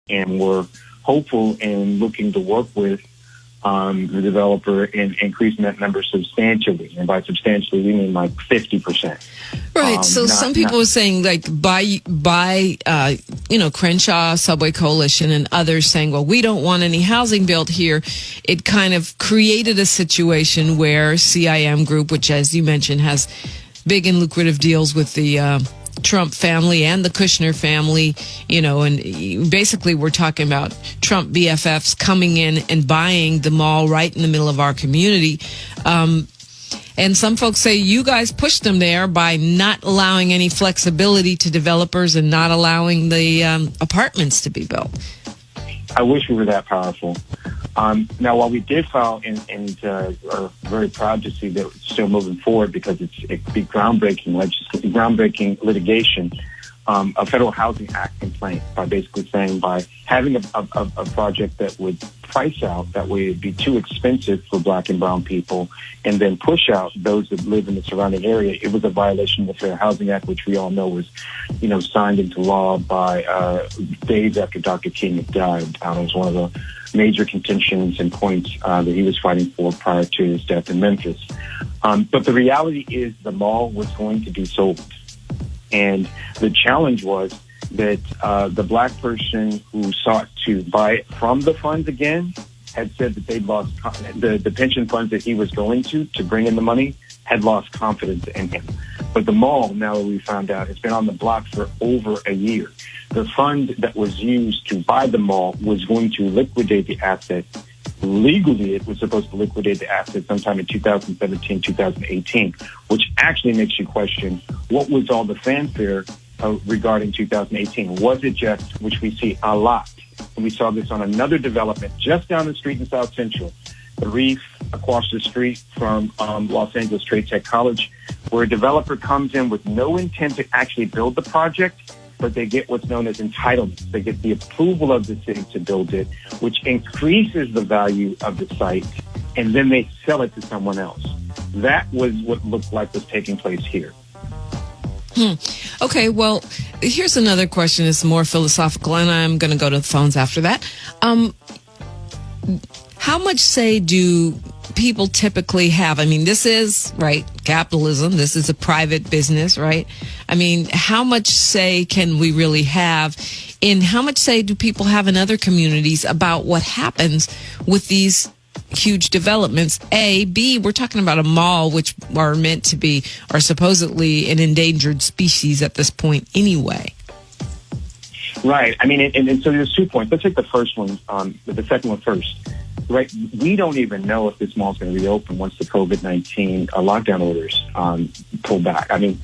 and we're hopeful and looking to work with the developer in increasing that number substantially. And by substantially, we mean like 50%. Right. So some people are saying, like, by Crenshaw Subway Coalition and others saying, well, we don't want any housing built here. It kind of created a situation where CIM Group, which, as you mentioned, has big and lucrative deals with the Trump family and the Kushner family, and basically we're talking about Trump BFFs coming in and buying the mall right in the middle of our community. And some folks say you guys pushed them there by not allowing any flexibility to developers and not allowing the apartments to be built. I wish we were that powerful. Now, while we did file and are very proud to see that it's still moving forward because it's groundbreaking litigation, a Federal Housing Act complaint by basically saying by having a project that would price out, that way it'd be too expensive for Black and brown people, and then push out those that live in the surrounding area. It was a violation of the Fair Housing Act, which we all know was, signed into law by days after Dr. King had died. It was one of the major contentions and points that he was fighting for prior to his death in Memphis. But the reality is the mall was going to be sold. And the challenge was that the Black person who sought to buy it from the funds again had said that they'd lost the pension funds that he was going to bring in the money had lost confidence in him. But the mall, now that we found out, has been on the block for over a year. The fund that was used to buy the mall was going to liquidate the asset. Legally, it was supposed to liquidate the asset sometime in 2017, 2018, which actually makes you question what was all the fanfare regarding 2018. Was it just, which we see a lot, and we saw this on another development just down the street in South Central, the Reef across the street from Los Angeles Trade Tech College, where a developer comes in with no intent to actually build the project, but they get what's known as entitlements. They get the approval of the city to build it, which increases the value of the site, and then they sell it to someone else. That was what looked like was taking place here. Okay, well, here's another question. It's more philosophical, and I'm going to go to the phones after that. How much say do people typically have? I mean, this is, right, capitalism. This is a private business, right? I mean, how much say can we really have in how much say do people have in other communities about what happens with these huge developments? A, B, we're talking about a mall, which are meant to be, are supposedly an endangered species at this point anyway. Right. I mean, and so there's 2 points. Let's take the first one, the second one first. Right. We don't even know if this mall is going to reopen once the COVID-19 lockdown orders pull back. I mean,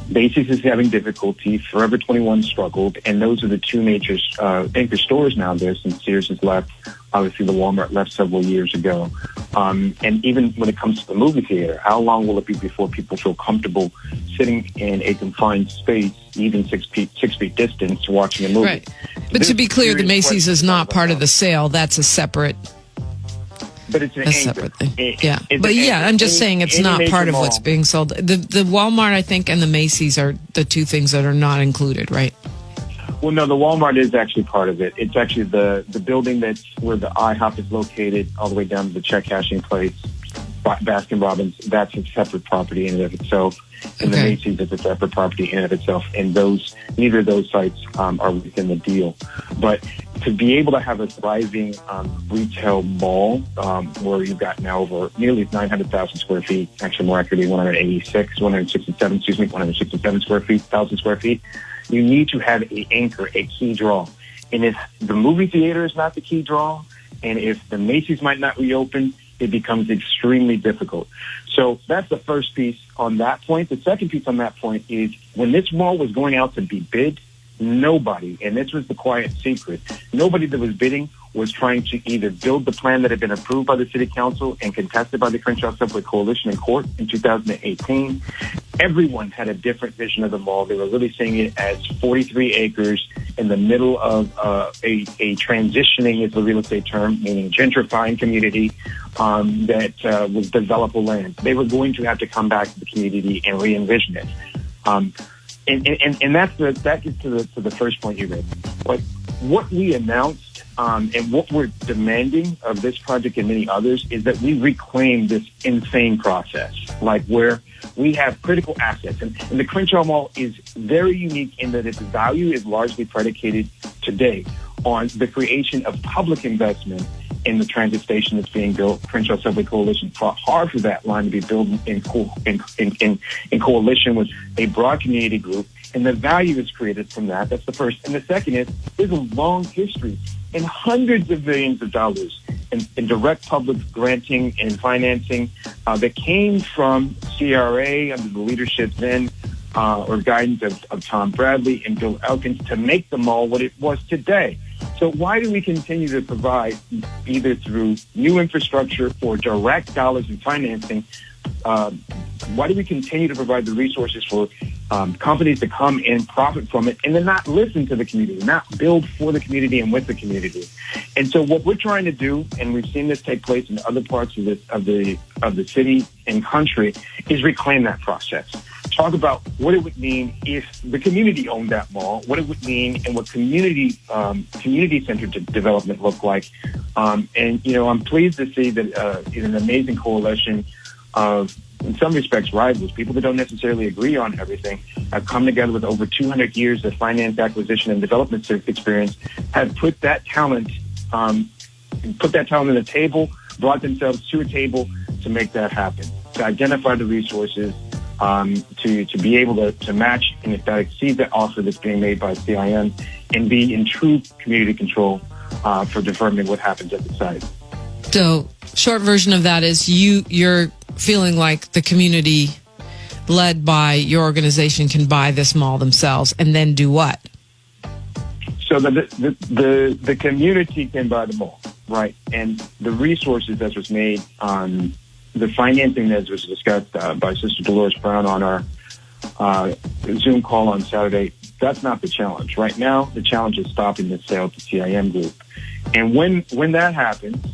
Macy's is having difficulty. Forever 21 struggled. And those are the two major anchor stores now there since Sears has left. Obviously, the Walmart left several years ago. And even when it comes to the movie theater, how long will it be before people feel comfortable sitting in a confined space, even 6 feet distance, watching a movie? Right. But to be clear, the Macy's is not part of the sale. That's a separate. But it's a separate thing. Yeah. But yeah, I'm just saying it's not part of what's being sold. The Walmart, I think, and the Macy's are the two things that are not included, right? Well, no, the Walmart is actually part of it. It's actually the building that's where the IHOP is located, all the way down to the check cashing place, Baskin Robbins. That's a separate property in and of itself. And the Macy's is a separate property in and of itself. And neither of those sites are within the deal. But to be able to have a thriving retail mall where you've got now over nearly 900,000 square feet, actually more accurately 167 square feet, 1,000 square feet, you need to have an anchor, a key draw. And if the movie theater is not the key draw, and if the Macy's might not reopen, it becomes extremely difficult. So that's the first piece on that point. The second piece on that point is when this mall was going out to be bid, nobody, and this was the quiet secret, nobody that was bidding was trying to either build the plan that had been approved by the city council and contested by the Crenshaw Subway Coalition in court in 2018. Everyone had a different vision of the mall. They were really seeing it as 43 acres in the middle of a transitioning, is the real estate term, meaning gentrifying community that was developable land. They were going to have to come back to the community and re-envision it. And that gets to the first point you made. what we announced and what we're demanding of this project and many others is that we reclaim this insane process, like where we have critical assets. And the Crenshaw Mall is very unique in that its value is largely predicated today on the creation of public investment in the transit station that's being built. Crenshaw Subway Coalition fought hard for that line to be built in coalition with a broad community group, and the value is created from that. That's the first. And the second is there's a long history and hundreds of millions of dollars in direct public granting and financing that came from CRA under the leadership then or guidance of Tom Bradley and Bill Elkins to make the mall what it was today. So why do we continue to provide, either through new infrastructure or direct dollars in financing, why do we continue to provide the resources for companies to come and profit from it and then not listen to the community, not build for the community and with the community? And so what we're trying to do, and we've seen this take place in other parts of the city and country, is reclaim that process. Talk about what it would mean if the community owned that mall, what it would mean, and what community-centered development looked like. And, you know, I'm pleased to see that in an amazing coalition of, in some respects, rivals, people that don't necessarily agree on everything, have come together with over 200 years of finance, acquisition, and development experience, have put that talent on the table, brought themselves to a table to make that happen, to identify the resources, to be able to match, and if that exceeds the offer that's being made by CIM, and be in true community control for determining what happens at the site. So, short version of that is you're feeling like the community, led by your organization, can buy this mall themselves, and then do what? So the community can buy the mall, right? And the resources that was made on the financing that was discussed by Sister Dolores Brown on our Zoom call on Saturday, that's not the challenge. Right now, the challenge is stopping the sale to CIM Group. And when that happens,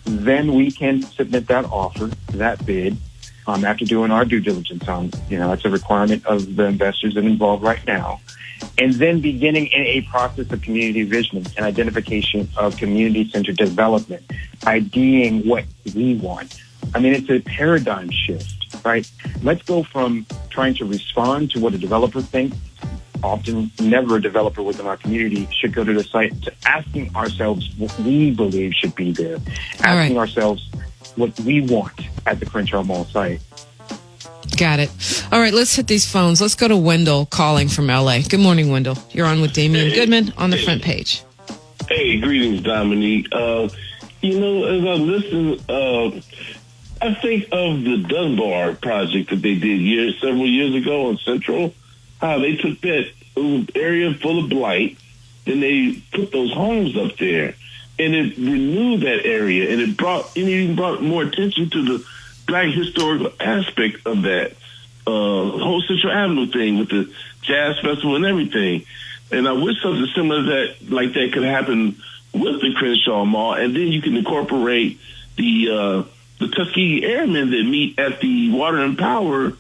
then we can submit that offer, that bid, after doing our due diligence on, that's a requirement of the investors that are involved right now. And then beginning in a process of community vision and identification of community-centered development, IDing what we want. I mean, it's a paradigm shift, right? Let's go from trying to respond to what a developer thinks. Often, never a developer within our community should go to the site, to asking ourselves what we believe should be there, asking ourselves what we want at the Crenshaw Mall site. Got it. All right, let's hit these phones. Let's go to Wendell calling from LA. Good morning, Wendell. You're on with Damien Goodmon on the front page. Hey, greetings, Dominique. As I listen, I think of the Dunbar project that they did several years ago on Central, how they took that area full of blight, and they put those homes up there, and it renewed that area, and it even brought more attention to the Black historical aspect of that whole Central Avenue thing with the jazz festival and everything. And I wish something similar like that could happen with the Crenshaw Mall, and then you can incorporate the Tuskegee Airmen that meet at the Water and Power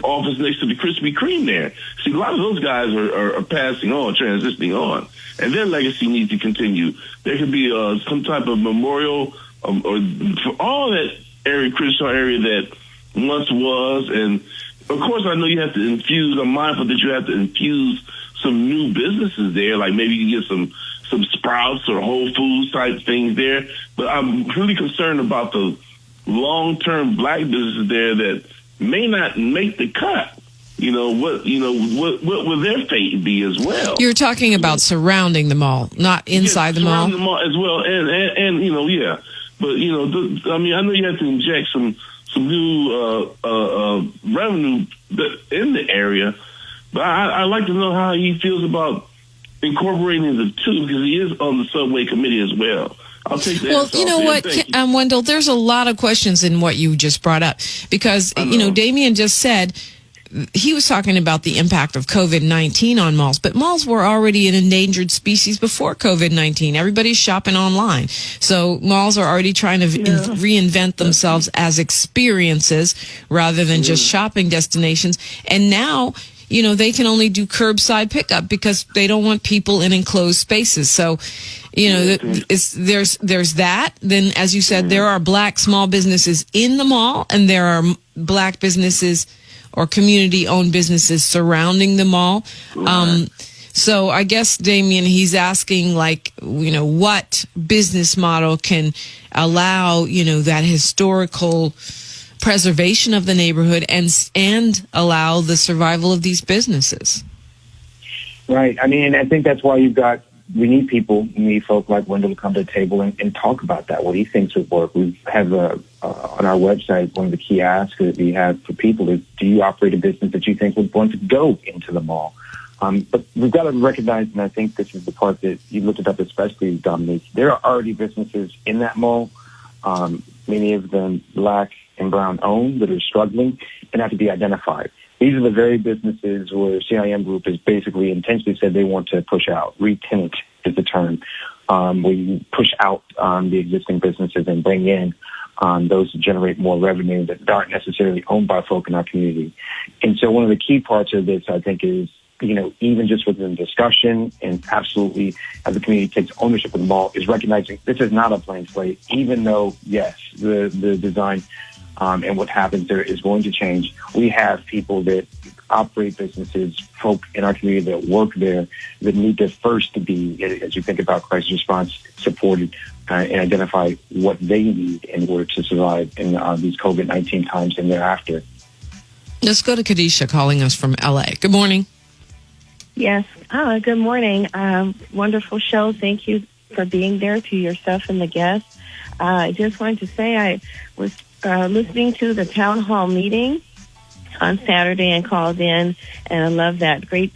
office next to the Krispy Kreme there. See, a lot of those guys are passing on, transitioning on, and their legacy needs to continue. There could be some type of memorial or for all that area, Crenshaw area that once was. And of course, I know you have to infuse, I'm mindful that you have to infuse some new businesses there, like maybe you get some Sprouts or Whole Foods type things there. But I'm really concerned about the long-term Black businesses there that may not make the cut. What will their fate be as well? You're talking about surrounding the mall, not inside the mall. Surrounding the mall as well, and yeah. But I know you have to inject some new revenue in the area. But I'd like to know how he feels about incorporating the two, because he is on the subway committee as well. I'll take that. Well, you know what, Wendell, there's a lot of questions in what you just brought up, because, Damien just said he was talking about the impact of COVID-19 on malls, but malls were already an endangered species before COVID-19. Everybody's shopping online. So malls are already trying to reinvent themselves as experiences rather than just shopping destinations. And now they can only do curbside pickup because they don't want people in enclosed spaces. So, there's that. Then, as you said, there are Black small businesses in the mall, and there are Black businesses or community-owned businesses surrounding the mall. So I guess, Damien, he's asking, what business model can allow, that historical preservation of the neighborhood and allow the survival of these businesses. Right. I mean, I think that's why we need folk like Wendell to come to the table and talk about that, what he thinks would work. We have on our website, one of the key asks that we have for people is, do you operate a business that you think would want to go into the mall? But we've got to recognize, and I think this is the part that you looked it up, especially, Dominique, there are already businesses in that mall, many of them Black and brown owned, that are struggling and have to be identified. These are the very businesses where CIM Group has basically intentionally said they want to push out. Re-tenant is the term, where you push out the existing businesses and bring in those to generate more revenue that aren't necessarily owned by folk in our community. And so one of the key parts of this, I think, is, even just within discussion and absolutely as the community takes ownership of the mall, is recognizing this is not a blank slate, even though, yes, the design and what happens there is going to change. We have people that operate businesses, folk in our community that work there, that need to first to be, as you think about crisis response, supported and identify what they need in order to survive in these COVID-19 times and thereafter. Let's go to Kadisha calling us from L.A. Good morning. Yes. Good morning. Wonderful show. Thank you for being there, to yourself and the guests. I just wanted to say I was listening to the town hall meeting on Saturday and called in, and I love that great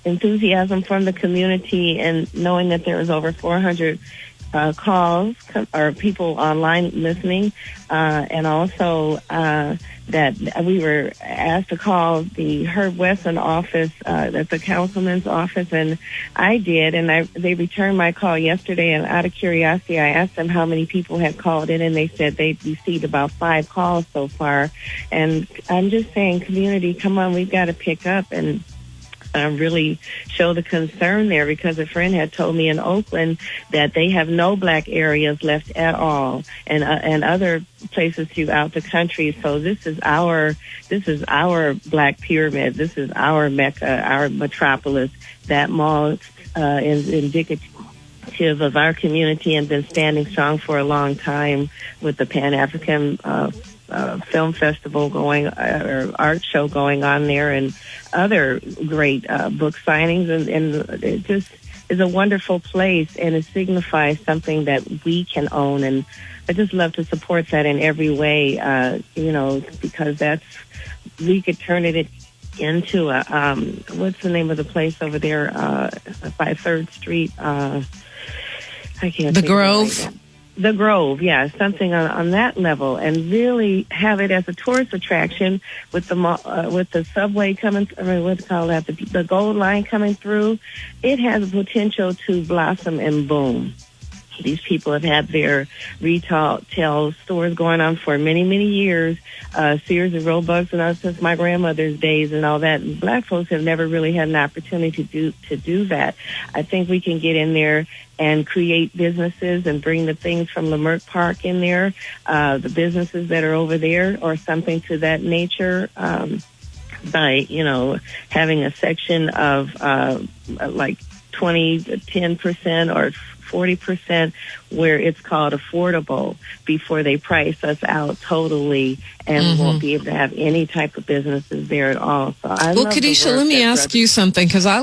enthusiasm from the community, and knowing that there was over 400 calls or people online listening, and also that we were asked to call the Herb Wesson office, that's the councilman's office, and I did, and they returned my call yesterday, and out of curiosity, I asked them how many people had called in, and they said they'd received about 5 calls so far. And I'm just saying, community, come on, we've got to pick up and really show the concern there, because a friend had told me in Oakland that they have no Black areas left at all, and other places throughout the country. So this is our Black pyramid. This is our Mecca, our metropolis. That mall is indicative of our community and been standing strong for a long time with the Pan-African film festival going, or art show going on there, and other great book signings, and it just is a wonderful place, and it signifies something that we can own, and I just love to support that in every way, because we could turn it into a, what's the name of the place over there by 3rd Street? I can't. The Grove. The Grove, yeah, something on that level, and really have it as a tourist attraction with the subway coming. I mean, what do you call that? The Gold Line coming through. It has the potential to blossom and boom. These people have had their retail stores going on for many, many years, Sears and Roebuck, and all since my grandmother's days and all that. And Black folks have never really had an opportunity to do that. I think we can get in there and create businesses and bring the things from Leimert Park in there, the businesses that are over there, or something to that nature, by having a section of like 10% or 40% where it's called affordable before they price us out totally, and won't be able to have any type of businesses there at all. So Kadisha, let me ask you something, because I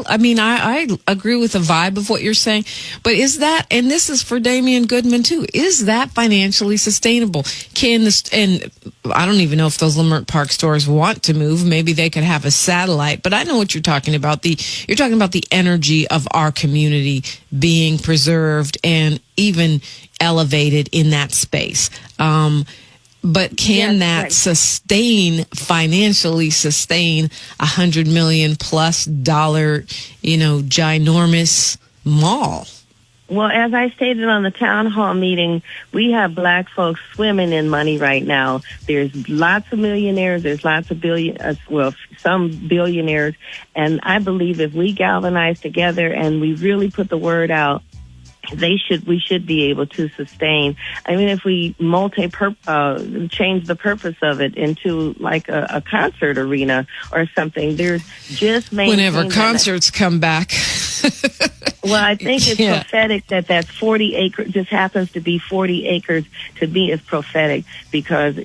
agree with the vibe of what you're saying, but is that, and this is for Damien Goodmon too, is that financially sustainable? And I don't even know if those Leimert Park stores want to move. Maybe they could have a satellite, but I know what you're talking about. You're talking about the energy of our community being preserved and even elevated in that space. But can that financially sustain $100 million+ ginormous mall? Well, as I stated on the town hall meeting, we have black folks swimming in money right now. There's lots of millionaires. There's lots of some billionaires. And I believe if we galvanize together and we really put the word out, we should be able to sustain. I mean, if we change the purpose of it into like a concert arena or something, there's just whenever concerts come back. Well, I think it's prophetic that 40 acres just happens to be 40 acres. To me, is prophetic because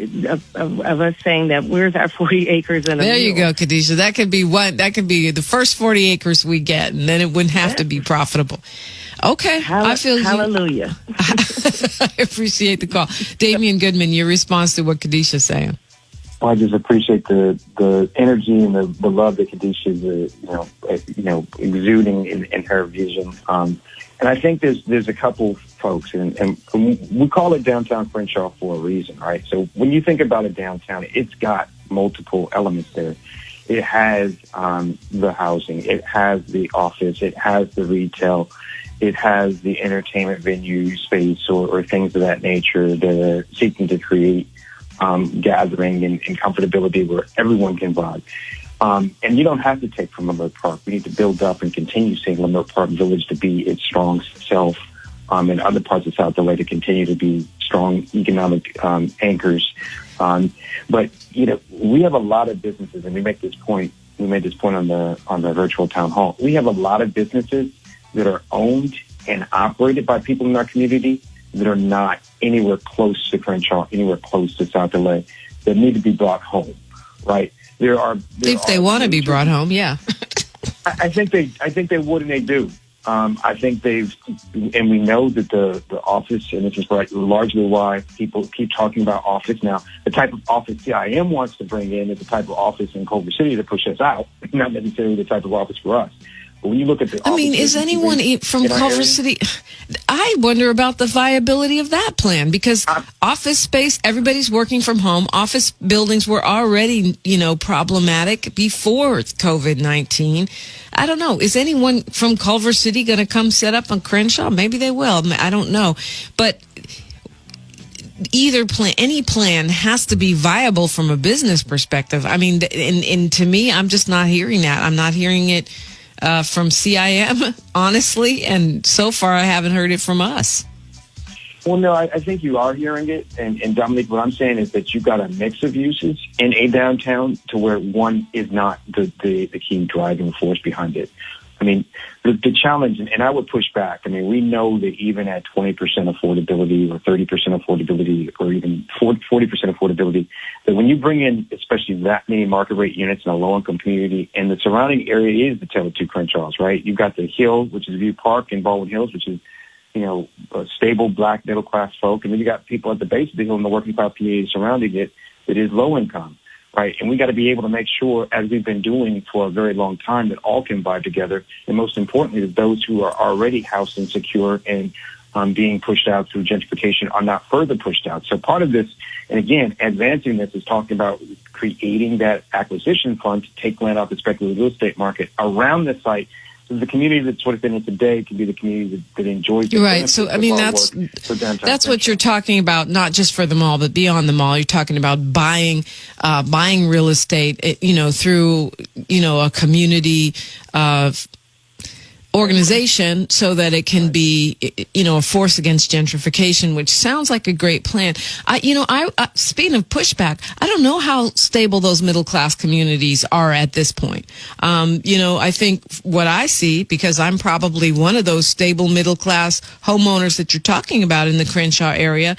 of us saying that where's our 40 acres in a There you go, Khadijah. That could be the first 40 acres we get, and then it wouldn't have to be profitable. Okay, I feel hallelujah. I appreciate the call. Damien Goodmon, your response to what Khadijah's saying. Well, I just appreciate the energy and the love that Khadijah is, exuding in her vision. And I think there's a couple folks, and we call it downtown Crenshaw for a reason, right? So when you think about a downtown, it's got multiple elements there. It has the housing, it has the office, it has the retail, it has the entertainment venue space or things of that nature that are seeking to create gathering and comfortability where everyone can vibe. And you don't have to take from Leimert Park. We need to build up and continue seeing Leimert Park Village to be its strong self, and other parts of South LA to continue to be strong economic anchors. But we have a lot of businesses, and we made this point on the virtual town hall. We have a lot of businesses that are owned and operated by people in our community that are not anywhere close to Crenshaw, anywhere close to South LA, that need to be brought home, right? If they want to be brought home, yeah. I think they would, and they do. I think and we know that the office, and this is largely why people keep talking about office now. The type of office CIM wants to bring in is the type of office in Culver City to push us out, not necessarily the type of office for us. But when you look at is anyone from Culver City? I wonder about the viability of that plan because office space, everybody's working from home. Office buildings were already, problematic before COVID-19. I don't know. Is anyone from Culver City going to come set up on Crenshaw? Maybe they will. I don't know. But any plan has to be viable from a business perspective. I mean, and to me, I'm just not hearing that. I'm not hearing it from CIM, honestly, and so far I haven't heard it from us. Well, no, I think you are hearing it, and Dominique, what I'm saying is that you've got a mix of uses in a downtown to where one is not the key driving force behind it. I mean, the challenge, and I would push back. I mean, we know that even at 20% affordability or 30% affordability or even 40% affordability, that when you bring in especially that many market rate units in a low-income community, and the surrounding area is the tale of two Crenshaws, right? You've got the Hill, which is View Park, and Baldwin Hills, which is, a stable black middle-class folk, and then you got people at the base of the hill in the working-class community surrounding it that is low-income. Right, and we got to be able to make sure, as we've been doing for a very long time, that all can vibe together. And most importantly, that those who are already housed insecure and being pushed out through gentrification are not further pushed out. So part of this, and again, advancing this is talking about creating that acquisition fund to take land off the speculative real estate market around the site. So the community that's sort of in it today can be the community that enjoys it. Right. So, I mean, that's what you're talking about, not just for the mall, but beyond the mall. You're talking about buying real estate, through, a community organization so that it can be, a force against gentrification, which sounds like a great plan. Speaking of pushback, I don't know how stable those middle class communities are at this point. I think what I see, because I'm probably one of those stable middle class homeowners that you're talking about in the Crenshaw area,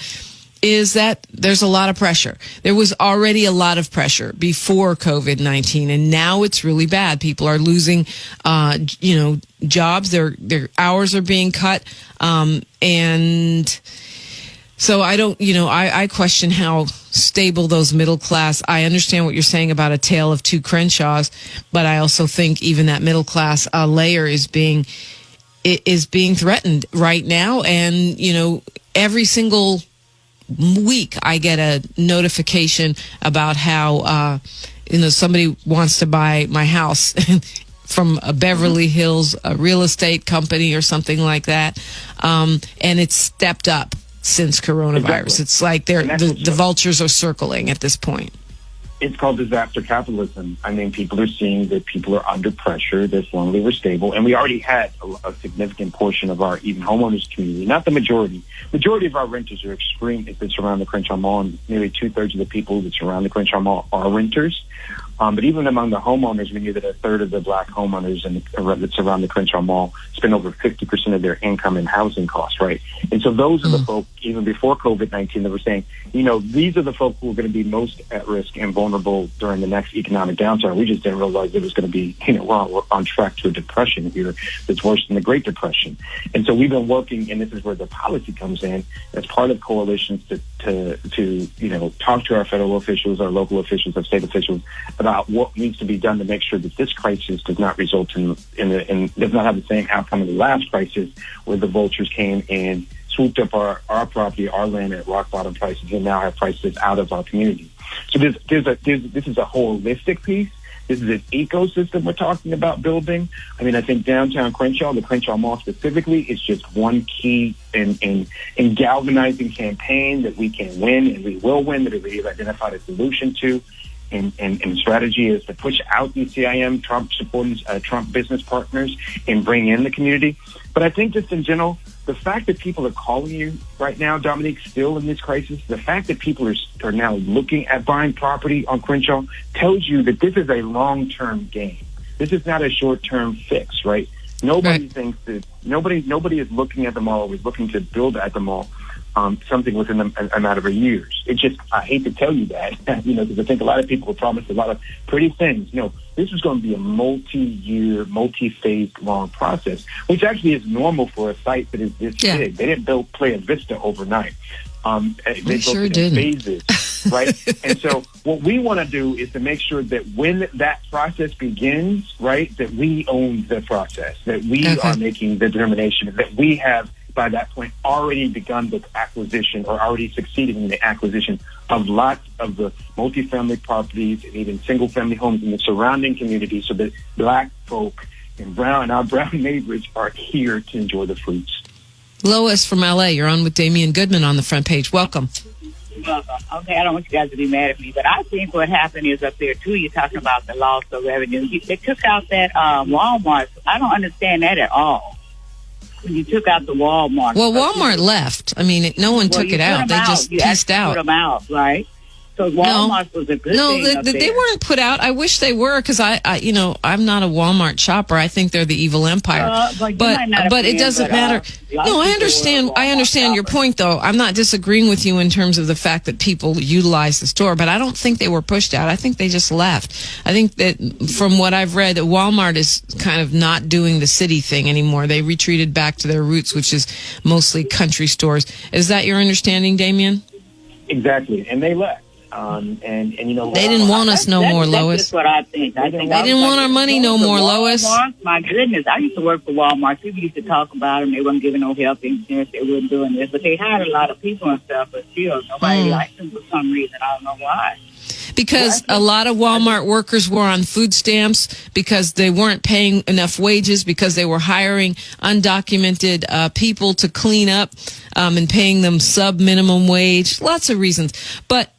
is that there's a lot of pressure. There was already a lot of pressure before COVID-19, and now it's really bad. People are losing, jobs. Their hours are being cut, and so I don't, I question how stable those middle class. I understand what you're saying about a tale of two Crenshaws, but I also think even that middle class layer is being threatened right now, and every single week I get a notification about how somebody wants to buy my house from a Beverly Hills real estate company or something like that. And it's stepped up since coronavirus. Exactly. It's like the vultures are circling at this point. It's called disaster capitalism. I mean, people are seeing that people are under pressure. They're slowly we're stable. And we already had a significant portion of our even homeowners community, not the majority. Majority of our renters are extreme if they surround the Crenshaw Mall, and nearly 2/3 of the people that surround the Crenshaw Mall are renters. But even among the homeowners, we knew that 1/3 of the black homeowners that surround the Crenshaw Mall spend over 50% of their income in housing costs, right? And so those are the folk, even before COVID-19, that were saying, these are the folk who are going to be most at risk and vulnerable during the next economic downturn. We just didn't realize it was going to be, we're on track to a depression here that's worse than the Great Depression. And so we've been working, and this is where the policy comes in, as part of coalitions to talk to our federal officials, our local officials, our state officials about what needs to be done to make sure that this crisis does not result in does not have the same outcome of the last crisis, where the vultures came and swooped up our property, our land at rock bottom prices, and now have prices out of our community. So this is a holistic piece. This is an ecosystem we're talking about building. I mean, I think downtown Crenshaw, the Crenshaw Mall specifically, is just one key in galvanizing campaign that we can win, and we will win, that we've identified a solution to. And strategy is to push out these CIM Trump supporters, Trump business partners, and bring in the community. But I think just in general, the fact that people are calling you right now, Dominique, still in this crisis, the fact that people are now looking at buying property on Crenshaw tells you that this is a long-term game. This is not a short-term fix, right? Nobody thinks that nobody is looking at the mall, is looking to build at the mall. Something within a matter of years. It just, I hate to tell you that, because I think a lot of people were promised a lot of pretty things. This is going to be a multi-year, multi-phased long process, which actually is normal for a site that is this big. They didn't build Playa Vista overnight. They sure built it in didn't. phases, right? And so what we want to do is to make sure that when that process begins, right, that we own the process, that we are making the determination, that we have by that point already begun the acquisition or already succeeded in the acquisition of lots of the multifamily properties and even single-family homes in the surrounding community, so that black folk and our brown neighbors are here to enjoy the fruits. Lois from LA, you're on with Damien Goodmon on the front page. Welcome. Okay, I don't want you guys to be mad at me, but I think what happened is up there, too, you're talking about the loss of revenue. They took out that Walmart. I don't understand that at all. When you took out the Walmart. Well, Walmart left. I mean, no one took it out. They just pieced out. Put them out, right? So Walmart was a good thing. No, they weren't put out. I wish they were, because I'm not a Walmart shopper. I think they're the evil empire. But it doesn't matter. No, I understand. I understand your point, though. I'm not disagreeing with you in terms of the fact that people utilize the store, but I don't think they were pushed out. I think they just left. I think that from what I've read, that Walmart is kind of not doing the city thing anymore. They retreated back to their roots, which is mostly country stores. Is that your understanding, Damien? Exactly, and they left. And they didn't want us no more, Lois. That's what I think. They didn't want our money no more, Lois. My goodness, I used to work for Walmart. People used to talk about them. They weren't giving no health insurance. They weren't doing this, but they hired a lot of people and stuff. But still, nobody liked them for some reason. I don't know why. Because a lot of Walmart workers were on food stamps, because they weren't paying enough wages, because they were hiring undocumented people to clean up and paying them sub-minimum wage. Lots of reasons. But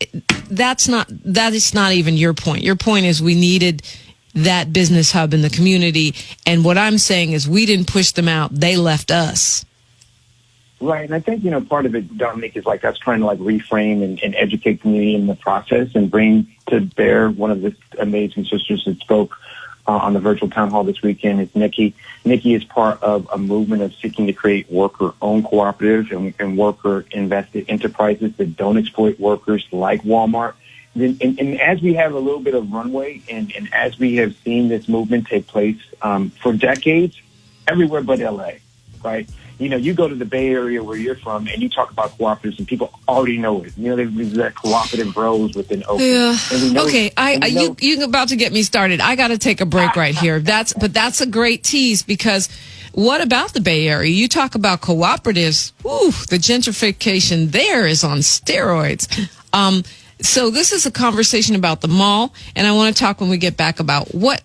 that is not even your point. Your point is we needed that business hub in the community. And what I'm saying is we didn't push them out. They left us. Right, and I think, part of it, Dominique, is like us trying to reframe and educate the community in the process and bring to bear one of the amazing sisters that spoke on the virtual town hall this weekend. Is Nikki. Nikki is part of a movement of seeking to create worker-owned cooperatives and worker-invested enterprises that don't exploit workers like Walmart. And as we have a little bit of runway and as we have seen this movement take place for decades, everywhere but L.A., right? You go to the Bay Area where you're from and you talk about cooperatives and people already know it. There's that cooperative bros within Oakland. Yeah. Okay. You're about to get me started. I got to take a break right here. But that's a great tease, because what about the Bay Area? You talk about cooperatives. Ooh, the gentrification there is on steroids. So this is a conversation about the mall, and I want to talk when we get back about what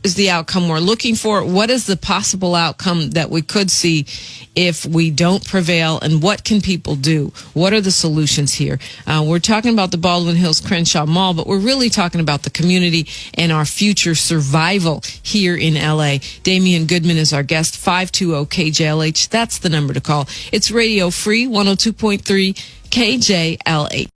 is the outcome we're looking for? What is the possible outcome that we could see if we don't prevail? And what can people do? What are the solutions here? We're talking about the Baldwin Hills Crenshaw Mall, but we're really talking about the community and our future survival here in LA. Damien Goodmon is our guest, 520-KJLH. That's the number to call. It's Radio Free, 102.3 KJLH.